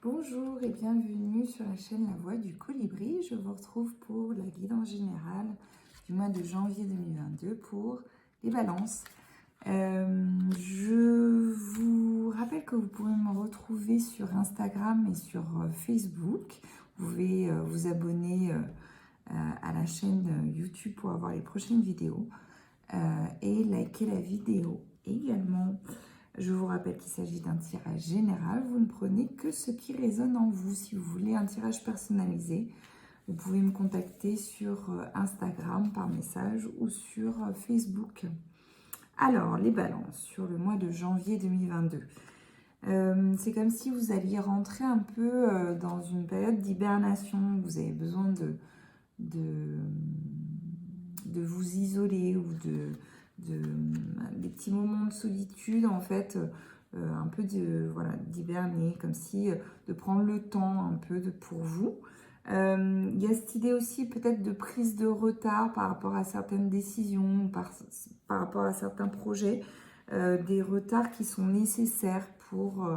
Bonjour et bienvenue sur la chaîne La Voix du Colibri. Je vous retrouve pour la guidance générale du mois de janvier 2022 pour les balances. Je vous rappelle que vous pouvez me retrouver sur Instagram et sur Facebook. Vous pouvez vous abonner à la chaîne YouTube pour avoir les prochaines vidéos et liker la vidéo également. Je vous rappelle qu'il s'agit d'un tirage général. Vous ne prenez que ce qui résonne en vous. Si vous voulez un tirage personnalisé, vous pouvez me contacter sur Instagram par message ou sur Facebook. Alors, les balances sur le mois de janvier 2022. C'est comme si vous alliez rentrer un peu dans une période d'hibernation. Vous avez besoin de vous isoler ou des petits moments de solitude, en fait, un peu d'hiberner, comme si de prendre le temps un peu pour vous. Il y a cette idée aussi peut-être de prise de retard par rapport à certaines décisions, par rapport à certains projets, des retards qui sont nécessaires pour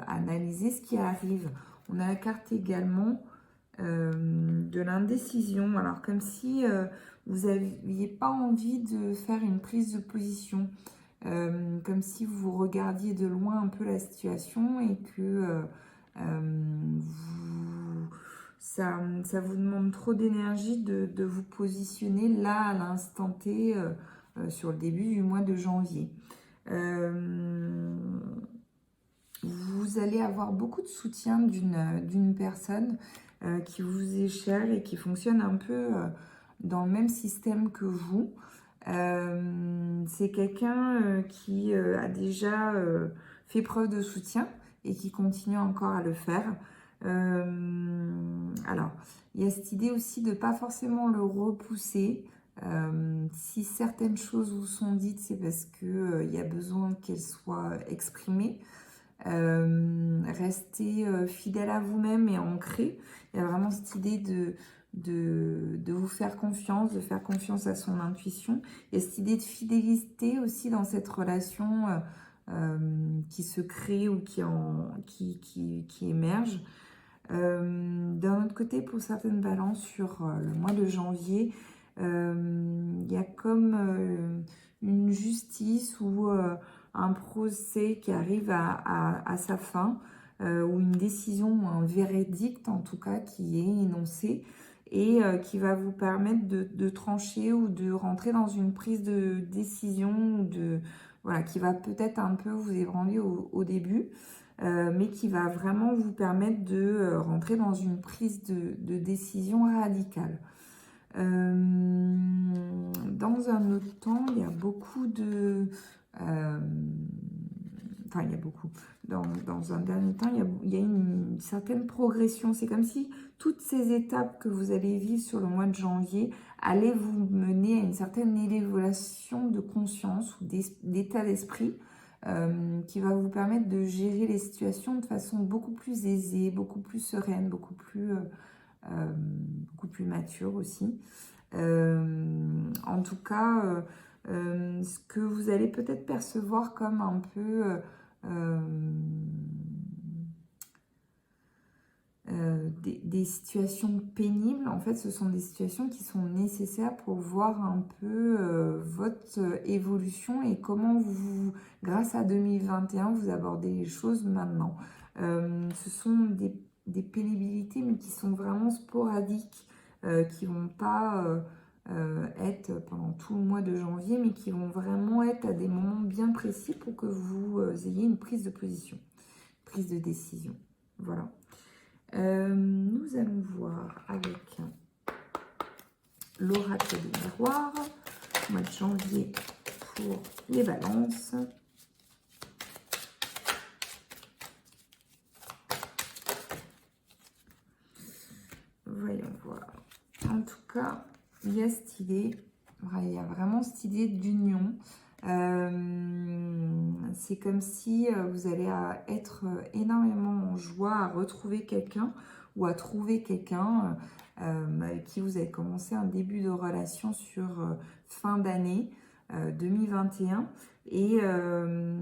analyser ce qui arrive. On a la carte également de l'indécision, alors comme si vous n'aviez pas envie de faire une prise de position, comme si vous regardiez de loin un peu la situation et que ça vous demande trop d'énergie de vous positionner là à l'instant T sur le début du mois de janvier. Vous allez avoir beaucoup de soutien d'une personne qui vous est chère et qui fonctionne un peu dans le même système que vous. C'est quelqu'un qui a déjà fait preuve de soutien et qui continue encore à le faire. Alors, il y a cette idée aussi de ne pas forcément le repousser. Si certaines choses vous sont dites, c'est parce qu'il y a besoin qu'elles soient exprimées. Restez fidèle à vous-même et ancré. Il y a vraiment cette idée de vous faire confiance, de faire confiance à son intuition. Il y a cette idée de fidélité aussi dans cette relation qui se crée ou qui émerge. D'un autre côté, pour certaines balances sur le mois de janvier, il y a comme une justice ou un procès qui arrive à sa fin, ou une décision ou un verdict en tout cas qui est énoncé et qui va vous permettre de trancher ou de rentrer dans une prise de décision voilà, qui va peut-être un peu vous ébranler au début. Mais qui va vraiment vous permettre de rentrer dans une prise de décision radicale. Dans un autre temps, il y a beaucoup de... Enfin, il y a beaucoup. Dans un dernier temps, il y a une certaine progression. C'est comme si toutes ces étapes que vous allez vivre sur le mois de janvier allaient vous mener à une certaine élévation de conscience ou d'état d'esprit qui va vous permettre de gérer les situations de façon beaucoup plus aisée, beaucoup plus sereine, beaucoup plus mature aussi. En tout cas, ce que vous allez peut-être percevoir comme un peu des situations pénibles, en fait, ce sont des situations qui sont nécessaires pour voir un peu votre évolution et comment vous, grâce à 2021, vous abordez les choses maintenant. Ce sont des pénibilités, mais qui sont vraiment sporadiques, qui vont pas être pendant tout le mois de janvier, mais qui vont vraiment être à des moments bien précis pour que vous ayez une prise de position, prise de décision. Voilà. Nous allons voir avec l'oracle des miroirs, mois de janvier pour les balances. Voyons voir. En tout cas, il y a cette idée, il y a vraiment cette idée d'union. C'est comme si vous allez être énormément en joie à retrouver quelqu'un ou à trouver quelqu'un avec qui vous avez commencé un début de relation sur fin d'année. 2021. Et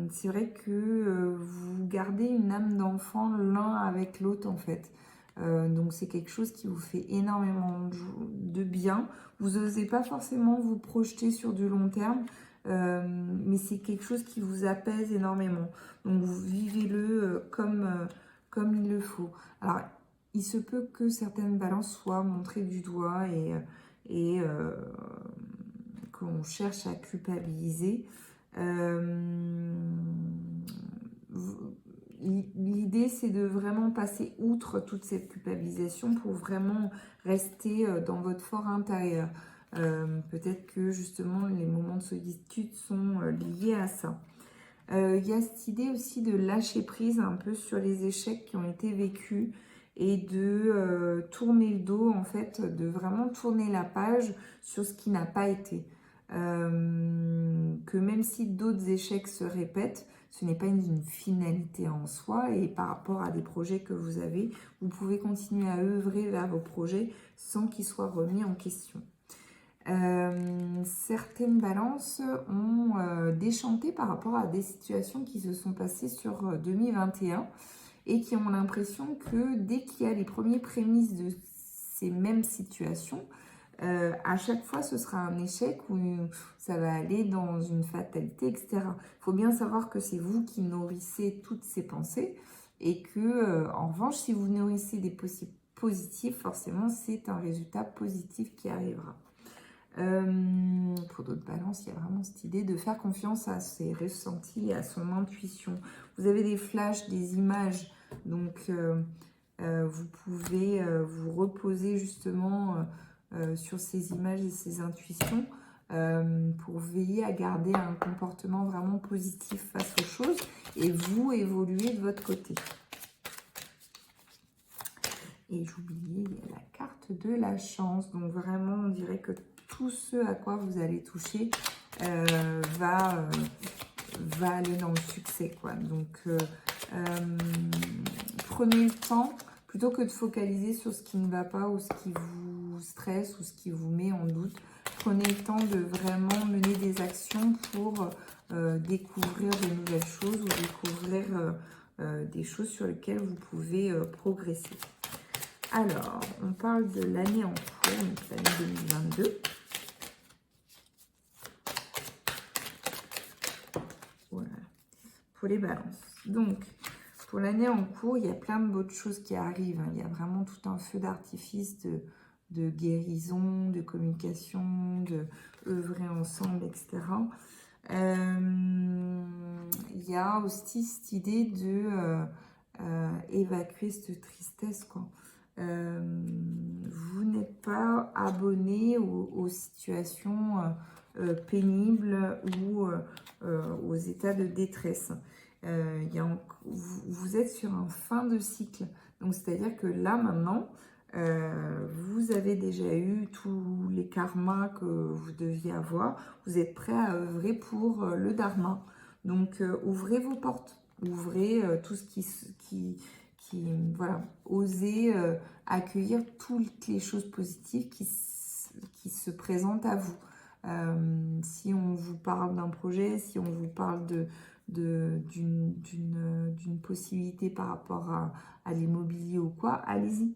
c'est vrai que vous gardez une âme d'enfant l'un avec l'autre en fait. Donc c'est quelque chose qui vous fait énormément de bien. Vous n'osez pas forcément vous projeter sur du long terme, mais c'est quelque chose qui vous apaise énormément. Donc vous vivez-le comme il le faut. Alors il se peut que certaines balances soient montrées du doigt et qu'on cherche à culpabiliser. L'idée, c'est de vraiment passer outre toute cette culpabilisation pour vraiment rester dans votre fort intérieur. Peut-être que justement les moments de solitude sont liés à ça. Il y a cette idée aussi de lâcher prise un peu sur les échecs qui ont été vécus et de tourner le dos, en fait, de vraiment tourner la page sur ce qui n'a pas été. Que même si d'autres échecs se répètent, ce n'est pas une finalité en soi et par rapport à des projets que vous avez, vous pouvez continuer à œuvrer vers vos projets sans qu'ils soient remis en question. Certaines balances ont déchanté par rapport à des situations qui se sont passées sur 2021 et qui ont l'impression que dès qu'il y a les premiers prémices de ces mêmes situations, à chaque fois ce sera un échec ou ça va aller dans une fatalité, etc. Il faut bien savoir que c'est vous qui nourrissez toutes ces pensées et que en revanche, si vous nourrissez des possibles positifs, forcément c'est un résultat positif qui arrivera. Pour d'autres balances, il y a vraiment cette idée de faire confiance à ses ressentis, à son intuition. Vous avez des flashs, des images, donc vous pouvez vous reposer justement sur ces images et ces intuitions pour veiller à garder un comportement vraiment positif face aux choses et vous évoluer de votre côté. Et j'oubliais, il y a la carte de la chance, donc vraiment on dirait que tout ce à quoi vous allez toucher va aller dans le succès, quoi. Donc, prenez le temps, plutôt que de focaliser sur ce qui ne va pas ou ce qui vous stresse ou ce qui vous met en doute, prenez le temps de vraiment mener des actions pour découvrir de nouvelles choses ou découvrir des choses sur lesquelles vous pouvez progresser. Alors, on parle de l'année en cours, donc l'année 2022. Voilà, pour les balances. Donc, pour l'année en cours, il y a plein de bonnes choses qui arrivent. Il y a vraiment tout un feu d'artifice de guérison, de communication, de œuvrer ensemble, etc. Il y a aussi cette idée de évacuer cette tristesse, quoi. Vous n'êtes pas abonné aux situations pénibles ou aux états de détresse. Vous êtes sur un fin de cycle. Donc, c'est-à-dire que là, maintenant, vous avez déjà eu tous les karmas que vous deviez avoir. Vous êtes prêt à œuvrer pour le dharma. Donc, ouvrez vos portes. Ouvrez tout ce voilà, osez accueillir toutes les choses positives qui se présentent à vous. Si on vous parle d'un projet, si on vous parle d'une possibilité par rapport à l'immobilier ou quoi, allez-y.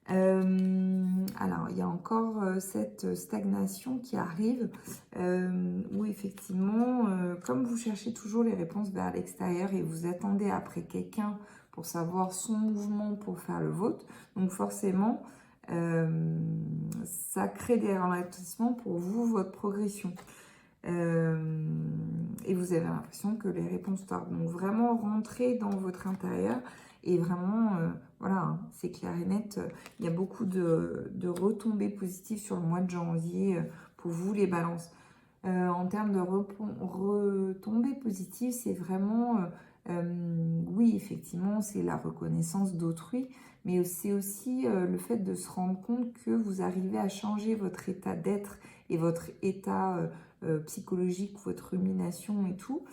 Alors, il y a encore cette stagnation qui arrive où effectivement, comme vous cherchez toujours les réponses vers l'extérieur et vous attendez après quelqu'un pour savoir son mouvement pour faire le vôtre, donc forcément, ça crée des ralentissements pour vous, votre progression. Et vous avez l'impression que les réponses tardent. Donc vraiment rentrer dans votre intérieur et vraiment, voilà, hein, c'est clair et net. Il y a beaucoup de retombées positives sur le mois de janvier pour vous les balances. En termes de retombées positives, c'est vraiment, oui, effectivement, c'est la reconnaissance d'autrui, mais c'est aussi le fait de se rendre compte que vous arrivez à changer votre état d'être et votre état psychologique, votre rumination et tout,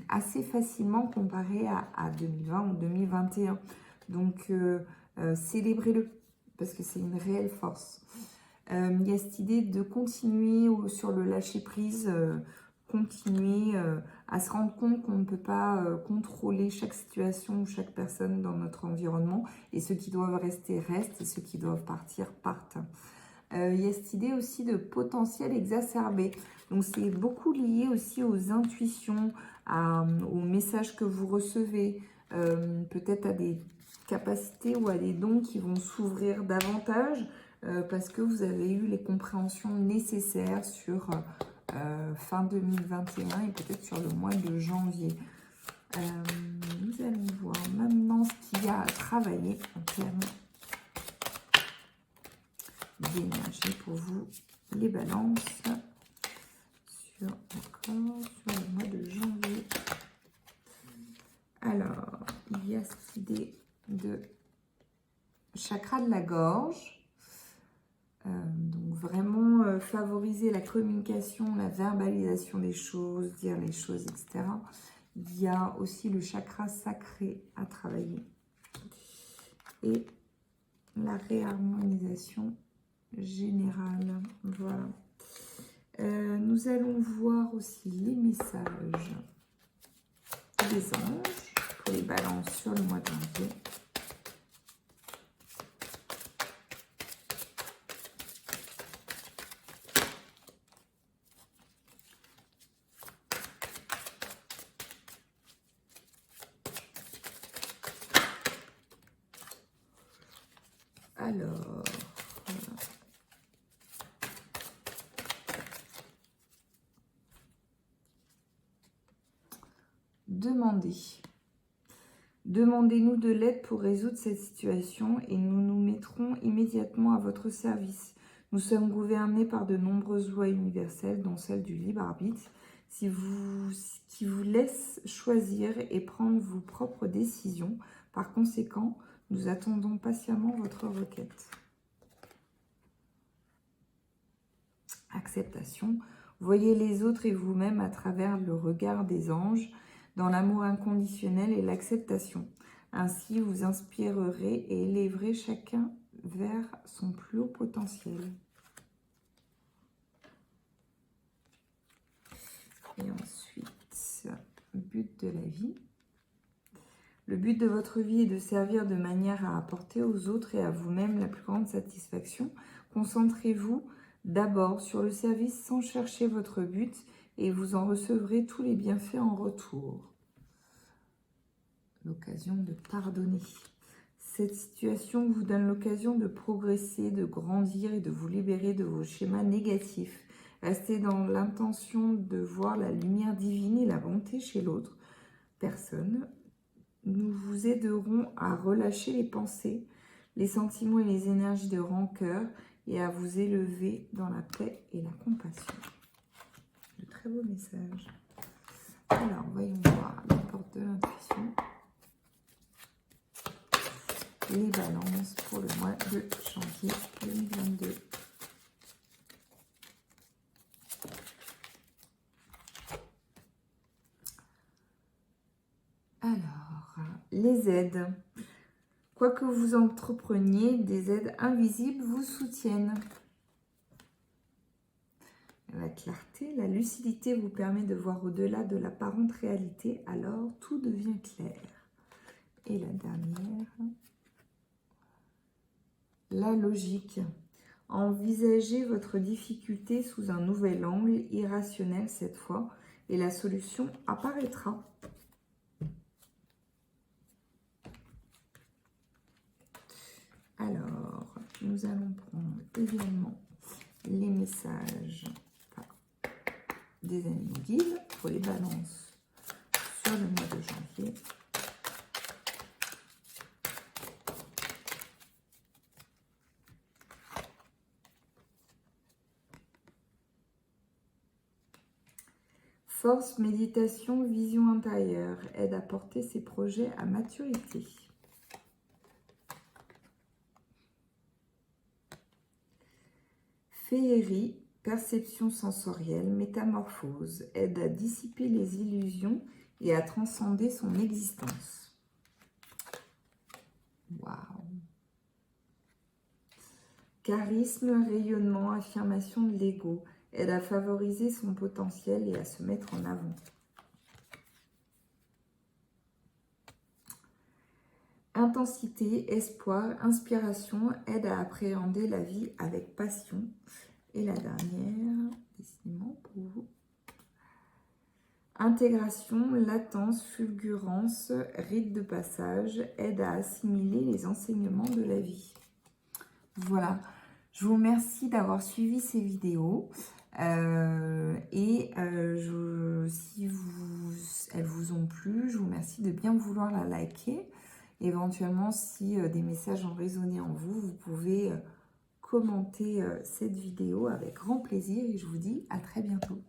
assez facilement comparé à 2020 ou 2021. Donc, célébrez-le, parce que c'est une réelle force. Il y a cette idée de continuer sur le lâcher-prise, continuer à se rendre compte qu'on ne peut pas contrôler chaque situation ou chaque personne dans notre environnement. Et ceux qui doivent rester restent et ceux qui doivent partir partent. Il y a cette idée aussi de potentiel exacerbé. Donc c'est beaucoup lié aussi aux intuitions, aux messages que vous recevez, peut-être à des capacités ou à des dons qui vont s'ouvrir davantage parce que vous avez eu les compréhensions nécessaires sur fin 2021 et peut-être sur le mois de janvier. Nous allons voir maintenant ce qu'il y a à travailler en termes d'énergie pour vous, les balances, sur le mois de janvier. Alors, il y a cette idée de chakra de la gorge. Donc vraiment favoriser la communication, la verbalisation des choses, dire les choses, etc. Il y a aussi le chakra sacré à travailler. Et la réharmonisation générale. Voilà. Nous allons voir aussi les messages des anges pour les balances sur le mois de janvier. Alors, demandez-nous de l'aide pour résoudre cette situation et nous nous mettrons immédiatement à votre service. Nous sommes gouvernés par de nombreuses lois universelles, dont celle du libre arbitre, qui vous laisse choisir et prendre vos propres décisions. Par conséquent, nous attendons patiemment votre requête. Acceptation. Voyez les autres et vous-même à travers le regard des anges, dans l'amour inconditionnel et l'acceptation. Ainsi, vous inspirerez et élèverez chacun vers son plus haut potentiel. Et ensuite, but de la vie. Le but de votre vie est de servir de manière à apporter aux autres et à vous-même la plus grande satisfaction. Concentrez-vous d'abord sur le service sans chercher votre but et vous en recevrez tous les bienfaits en retour. L'occasion de pardonner. Cette situation vous donne l'occasion de progresser, de grandir et de vous libérer de vos schémas négatifs. Restez dans l'intention de voir la lumière divine et la bonté chez l'autre personne. Nous vous aiderons à relâcher les pensées, les sentiments et les énergies de rancœur et à vous élever dans la paix et la compassion. De très beaux messages. Alors, voyons voir la porte de l'intuition. Les balances pour le mois de janvier 2022. Alors, les aides. Quoi que vous entrepreniez, des aides invisibles vous soutiennent. La clarté, la lucidité vous permet de voir au-delà de l'apparente réalité, alors tout devient clair. Et la dernière, la logique. Envisagez votre difficulté sous un nouvel angle, irrationnel cette fois, et la solution apparaîtra. Alors, nous allons prendre également les messages des animaux guides pour les balances sur le mois de janvier. Force, méditation, vision intérieure aide à porter ses projets à maturité. Féerie, perception sensorielle, métamorphose, aide à dissiper les illusions et à transcender son existence. Waouh! Charisme, rayonnement, affirmation de l'ego. Aide à favoriser son potentiel et à se mettre en avant. Intensité, espoir, inspiration, aide à appréhender la vie avec passion. Et la dernière, décidément pour vous. Intégration, latence, fulgurance, rite de passage, aide à assimiler les enseignements de la vie. Voilà, je vous remercie d'avoir suivi ces vidéos. Si elles vous ont plu, je vous remercie de bien vouloir la liker. Éventuellement, si des messages ont résonné en vous, vous pouvez commenter cette vidéo avec grand plaisir et je vous dis à très bientôt.